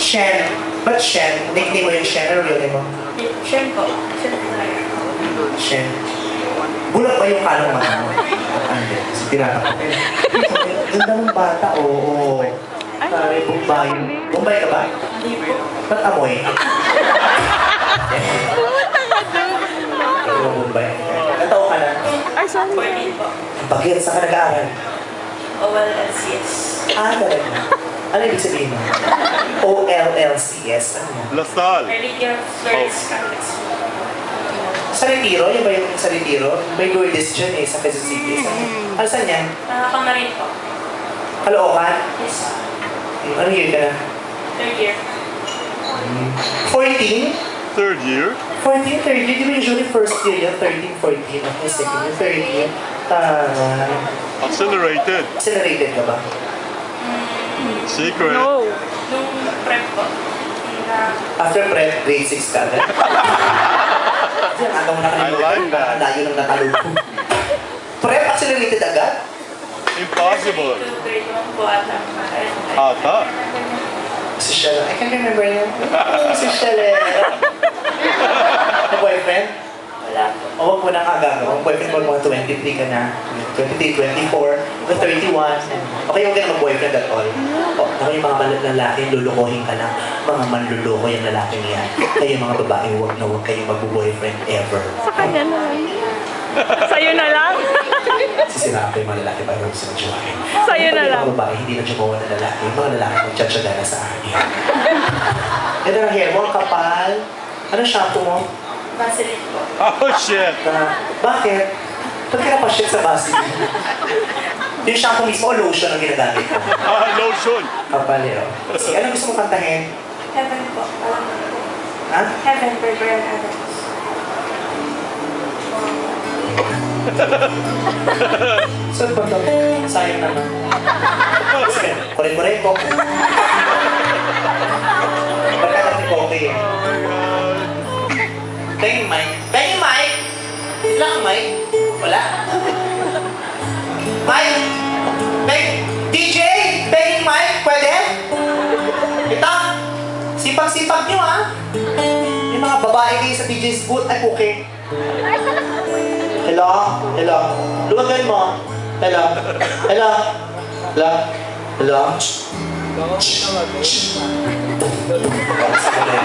Shen. Ba't Shen? Nickname mo yung Shen? Ano real name mo? Shen po. Shen po tayo. Shen. Bulat ba yung kalong mata mo? Hindi. Tinatak ko. Ganda ng bata, oo. Pare, Bombay. Bombay ka ba? Hindi po. Ba't amoy? Ikaw Bombay. Natawa ka na? Ay, sorry. 14 po. Bakit? Saan ka nag-aaral? OLLCS. Talaga. Ano ibig sabihin mo? OLLCS. Ano yan? Lasal. Early Year Flores Catholic School. Sa Retiro? Yung ba yung sa Retiro? May Lourdes dyan eh, sa Quezon City. Ano saan yan? Nakakamarin po. Caloocan? Yes. Ano year ka na? Third year. 14? Third year. 14, third year? Di ba usually first year yan? 13, 14. Okay, second year, third year. Accelerated. Accelerated ka ba? Secret. No. Nung prep po. After prep, grade 6 ka agad? Kasi ang aga mo na I like kanina. that. Layo ng natalog ko. Prep, accelerated agad? Impossible. Grade 1 po ata. Ata. Si Shella. I can't remember yun. Si Shella. May boyfriend? Wala po. O wag mo nang aga. Ang boyfriend mo mga 23 ka na. 23, 24, 31. Okay, huwag ka na mag-boyfriend at all. O, ako yung mga lalaki, lulukohin ka na. Mga manluloko yung lalaking yan. Kaya mga babae, huwag na huwag kayong mag-boyfriend ever. Sa kanya na lang. Sa'yo na lang. Sisiraan ko yung mga lalaki para gusto na jowain. Sa'yo na lang. Yung mga babae, hindi na jowain na lalaki. Yung mga lalaki, magtsatsaga na sa akin. Ganda ng hair mo, ang kapal. Ano shampoo mo? Vaseline po. Oh shit. Bakit? Ba't ka napashit sa Vaseline? Yung shampoo mismo o lotion ang ginagamit mo? Lotion. Kapal eh. Sige, anong gusto mo kantahin? Heaven po. Alam mo po. Ha? Heaven by Brian Adams. Saan ba ito? Sayang naman. Sige, kore-kore ko. Ba't ka natin okay eh? Bang Mike. Bang Mike! Wala kang Mike? Wala? Mike! Bang! DJ! Bang Mike! Pwede? Ito! Sipag-sipag nyo ah! Yung mga babae kayo sa DJ's booth ay okay. Hello? Hello? Luwagan mo. Hello? Hello? Hello? Hello? Sige.